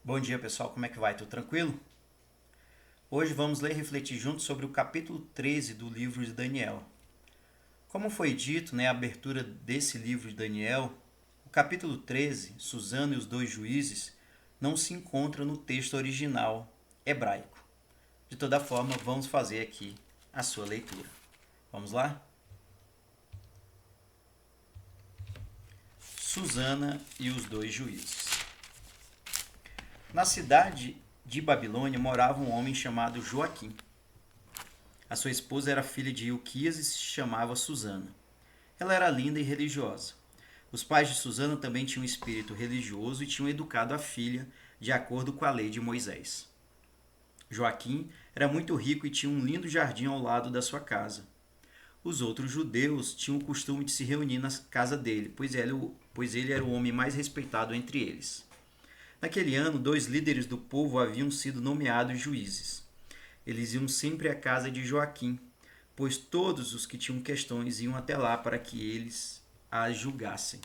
Bom dia, pessoal, como é que vai? Tudo tranquilo? Hoje vamos ler e refletir juntos sobre o capítulo 13 do livro de Daniel. Como foi dito na abertura desse livro de Daniel, o capítulo 13, Susana e os dois juízes, não se encontra no texto original hebraico. De toda forma, vamos fazer aqui a sua leitura. Vamos lá? Susana e os dois juízes. Na cidade de Babilônia morava um homem chamado Joaquim. A sua esposa era filha de Ilquias e se chamava Susana. Ela era linda e religiosa. Os pais de Susana também tinham um espírito religioso e tinham educado a filha de acordo com a lei de Moisés. Joaquim era muito rico e tinha um lindo jardim ao lado da sua casa. Os outros judeus tinham o costume de se reunir na casa dele, pois ele era o homem mais respeitado entre eles. Naquele ano, dois líderes do povo haviam sido nomeados juízes. Eles iam sempre à casa de Joaquim, pois todos os que tinham questões iam até lá para que eles as julgassem.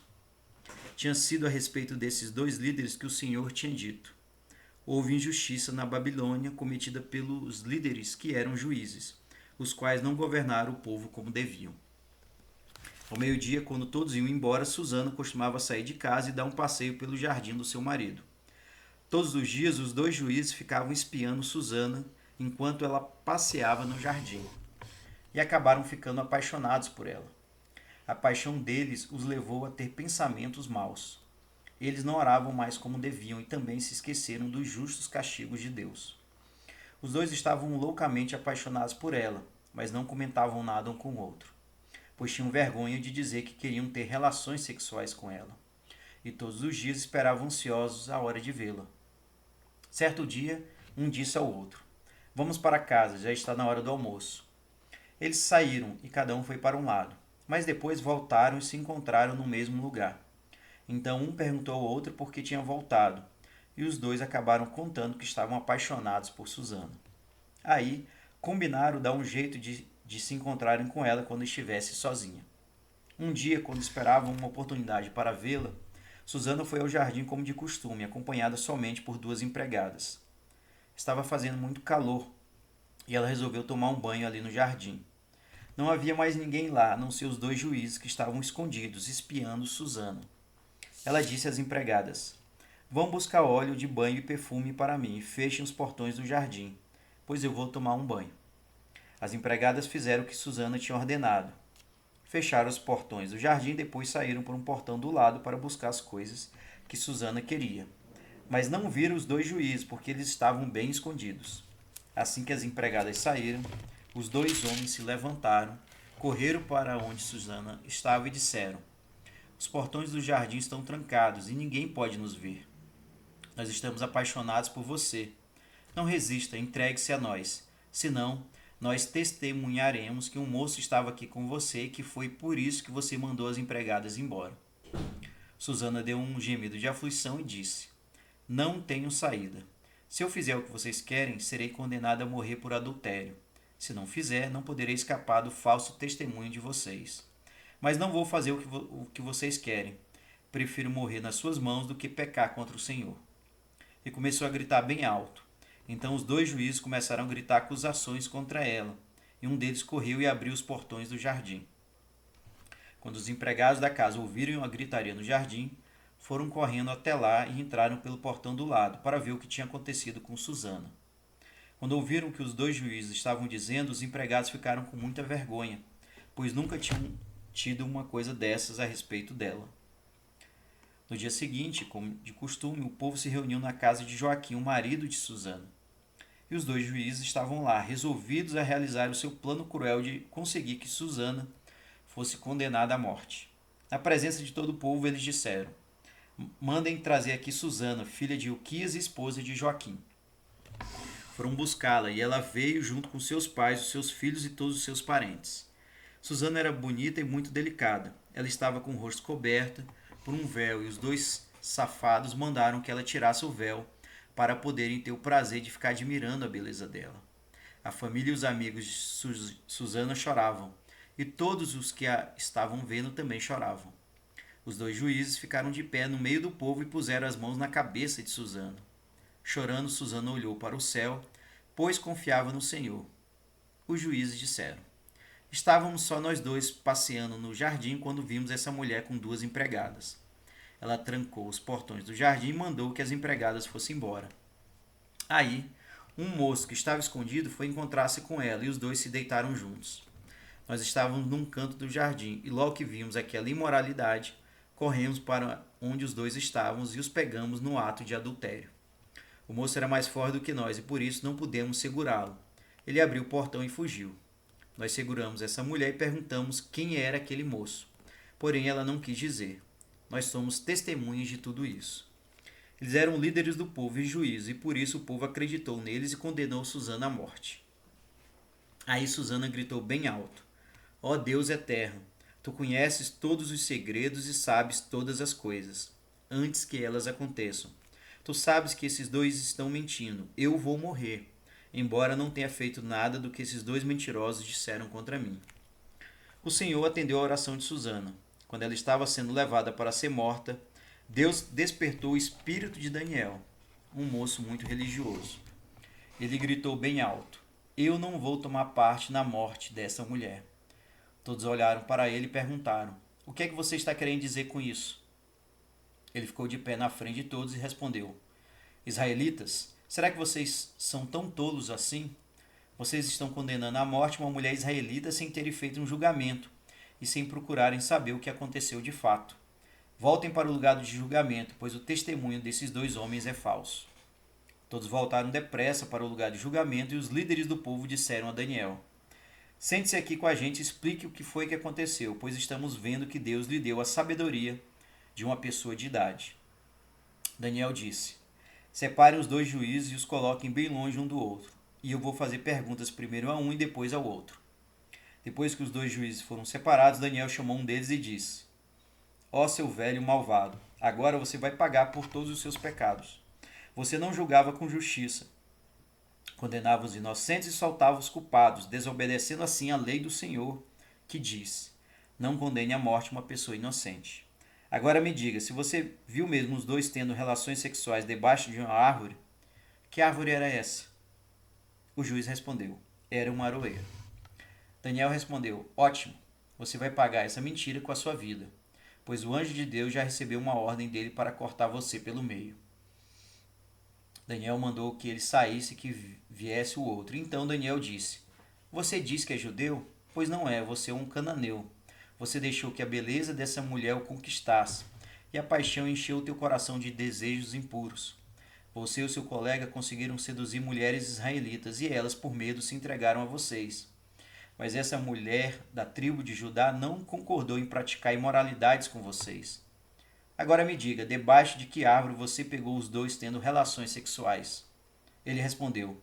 Tinha sido a respeito desses dois líderes que o Senhor tinha dito: houve injustiça na Babilônia cometida pelos líderes que eram juízes, os quais não governaram o povo como deviam. Ao meio-dia, quando todos iam embora, Susana costumava sair de casa e dar um passeio pelo jardim do seu marido. Todos os dias, os dois juízes ficavam espiando Susana enquanto ela passeava no jardim, e acabaram ficando apaixonados por ela. A paixão deles os levou a ter pensamentos maus. Eles não oravam mais como deviam e também se esqueceram dos justos castigos de Deus. Os dois estavam loucamente apaixonados por ela, mas não comentavam nada um com o outro, pois tinham vergonha de dizer que queriam ter relações sexuais com ela. E todos os dias esperavam ansiosos a hora de vê-la. Certo dia, um disse ao outro: vamos para casa, já está na hora do almoço. Eles saíram e cada um foi para um lado, mas depois voltaram e se encontraram no mesmo lugar. Então um perguntou ao outro por que tinha voltado, e os dois acabaram contando que estavam apaixonados por Susana. Aí, combinaram dar um jeito de se encontrarem com ela quando estivesse sozinha. Um dia, quando esperavam uma oportunidade para vê-la, Susana foi ao jardim como de costume, acompanhada somente por duas empregadas. Estava fazendo muito calor e ela resolveu tomar um banho ali no jardim. Não havia mais ninguém lá, a não ser os dois juízes que estavam escondidos, espiando Susana. Ela disse às empregadas: vão buscar óleo de banho e perfume para mim e fechem os portões do jardim, pois eu vou tomar um banho. As empregadas fizeram o que Susana tinha ordenado. Fecharam os portões do jardim e depois saíram por um portão do lado para buscar as coisas que Susana queria. Mas não viram os dois juízes, porque eles estavam bem escondidos. Assim que as empregadas saíram, os dois homens se levantaram, correram para onde Susana estava e disseram: os portões do jardim estão trancados e ninguém pode nos ver. Nós estamos apaixonados por você. Não resista, entregue-se a nós. Senão, nós testemunharemos que um moço estava aqui com você e que foi por isso que você mandou as empregadas embora. Susana deu um gemido de aflição e disse: não tenho saída. Se eu fizer o que vocês querem, serei condenada a morrer por adultério. Se não fizer, não poderei escapar do falso testemunho de vocês. Mas não vou fazer o que vocês querem. Prefiro morrer nas suas mãos do que pecar contra o Senhor. E começou a gritar bem alto. Então os dois juízes começaram a gritar acusações contra ela, e um deles correu e abriu os portões do jardim. Quando os empregados da casa ouviram a gritaria no jardim, foram correndo até lá e entraram pelo portão do lado para ver o que tinha acontecido com Susana. Quando ouviram o que os dois juízes estavam dizendo, os empregados ficaram com muita vergonha, pois nunca tinham tido uma coisa dessas a respeito dela. No dia seguinte, como de costume, o povo se reuniu na casa de Joaquim, o marido de Susana. E os dois juízes estavam lá, resolvidos a realizar o seu plano cruel de conseguir que Susana fosse condenada à morte. Na presença de todo o povo, eles disseram: mandem trazer aqui Susana, filha de Ilquias e esposa de Joaquim. Foram buscá-la e ela veio junto com seus pais, os seus filhos e todos os seus parentes. Susana era bonita e muito delicada. Ela estava com o rosto coberto por um véu e os dois safados mandaram que ela tirasse o véu para poderem ter o prazer de ficar admirando a beleza dela. A família e os amigos de Susana choravam e todos os que a estavam vendo também choravam. Os dois juízes ficaram de pé no meio do povo e puseram as mãos na cabeça de Susana. Chorando, Susana olhou para o céu, pois confiava no Senhor. Os juízes disseram: Estávamos só nós dois passeando no jardim quando vimos essa mulher com 2 empregadas. Ela trancou os portões do jardim e mandou que as empregadas fossem embora. Aí, um moço que estava escondido foi encontrar-se com ela e os dois se deitaram juntos. Nós estávamos num canto do jardim e logo que vimos aquela imoralidade, corremos para onde os dois estávamos e os pegamos no ato de adultério. O moço era mais forte do que nós e por isso não pudemos segurá-lo. Ele abriu o portão e fugiu. Nós seguramos essa mulher e perguntamos quem era aquele moço. Porém, ela não quis dizer. Nós somos testemunhas de tudo isso. Eles eram líderes do povo e juízes, e por isso o povo acreditou neles e condenou Susana à morte. Aí Susana gritou bem alto: Ó Deus eterno, tu conheces todos os segredos e sabes todas as coisas, antes que elas aconteçam. Tu sabes que esses dois estão mentindo. Eu vou morrer, embora não tenha feito nada do que esses 2 mentirosos disseram contra mim. O Senhor atendeu a oração de Susana. Quando ela estava sendo levada para ser morta, Deus despertou o espírito de Daniel, um moço muito religioso. Ele gritou bem alto: Eu não vou tomar parte na morte dessa mulher. Todos olharam para ele e perguntaram: O que é que você está querendo dizer com isso? Ele ficou de pé na frente de todos e respondeu: Israelitas, será que vocês são tão tolos assim? Vocês estão condenando à morte uma mulher israelita sem terem feito um julgamento e sem procurarem saber o que aconteceu de fato. Voltem para o lugar de julgamento, pois o testemunho desses 2 homens é falso. Todos voltaram depressa para o lugar de julgamento e os líderes do povo disseram a Daniel: Sente-se aqui com a gente e explique o que foi que aconteceu, pois estamos vendo que Deus lhe deu a sabedoria de uma pessoa de idade. Daniel disse: Separem os 2 juízes e os coloquem bem longe um do outro, e eu vou fazer perguntas primeiro a um e depois ao outro. Depois que os 2 juízes foram separados, Daniel chamou um deles e disse: Ó seu velho malvado, agora você vai pagar por todos os seus pecados. Você não julgava com justiça, condenava os inocentes e soltava os culpados, desobedecendo assim a lei do Senhor, que diz: Não condene à morte uma pessoa inocente. Agora me diga, se você viu mesmo os 2 tendo relações sexuais debaixo de uma árvore, que árvore era essa? O juiz respondeu: Era uma aroeira. Daniel respondeu: Ótimo, você vai pagar essa mentira com a sua vida, pois o anjo de Deus já recebeu uma ordem dele para cortar você pelo meio. Daniel mandou que ele saísse e que viesse o outro. Então Daniel disse: Você diz que é judeu? Pois não é, você é um cananeu. Você deixou que a beleza dessa mulher o conquistasse, e a paixão encheu o teu coração de desejos impuros. Você e o seu colega conseguiram seduzir mulheres israelitas, e elas, por medo, se entregaram a vocês. Mas essa mulher da tribo de Judá não concordou em praticar imoralidades com vocês. Agora me diga, debaixo de que árvore você pegou os 2 tendo relações sexuais? Ele respondeu: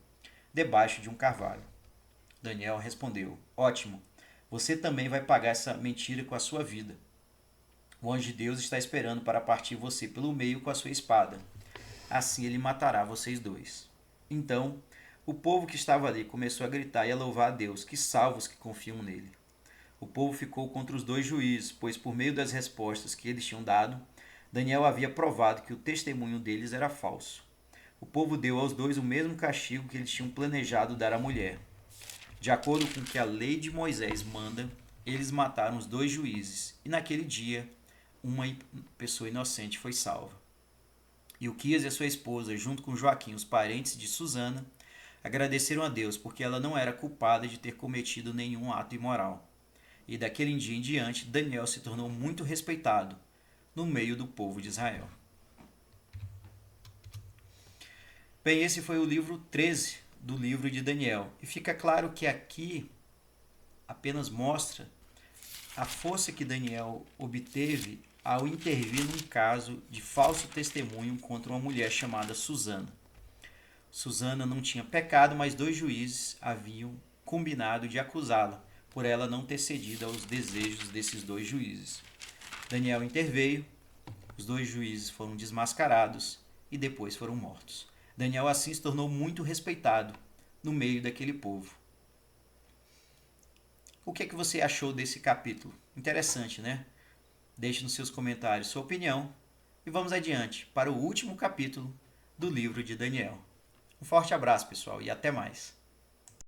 Debaixo de um carvalho. Daniel respondeu: Ótimo, você também vai pagar essa mentira com a sua vida. O anjo de Deus está esperando para partir você pelo meio com a sua espada. Assim ele matará vocês 2. Então, o povo que estava ali começou a gritar e a louvar a Deus, que salva os que confiam nele. O povo ficou contra os 2 juízes, pois por meio das respostas que eles tinham dado, Daniel havia provado que o testemunho deles era falso. O povo deu aos 2 o mesmo castigo que eles tinham planejado dar à mulher. De acordo com o que a lei de Moisés manda, eles mataram os 2 juízes, e naquele dia uma pessoa inocente foi salva. Ilquias e a sua esposa, junto com Joaquim, os parentes de Susana, agradeceram a Deus porque ela não era culpada de ter cometido nenhum ato imoral. E daquele dia em diante, Daniel se tornou muito respeitado no meio do povo de Israel. Bem, esse foi o livro 13 do livro de Daniel. E fica claro que aqui apenas mostra a força que Daniel obteve ao intervir num caso de falso testemunho contra uma mulher chamada Susana. Susana não tinha pecado, mas 2 juízes haviam combinado de acusá-la por ela não ter cedido aos desejos desses 2 juízes. Daniel interveio, os 2 juízes foram desmascarados e depois foram mortos. Daniel assim se tornou muito respeitado no meio daquele povo. O que é que você achou desse capítulo? Interessante, né? Deixe nos seus comentários sua opinião e vamos adiante para o último capítulo do livro de Daniel. Um forte abraço, pessoal, e até mais.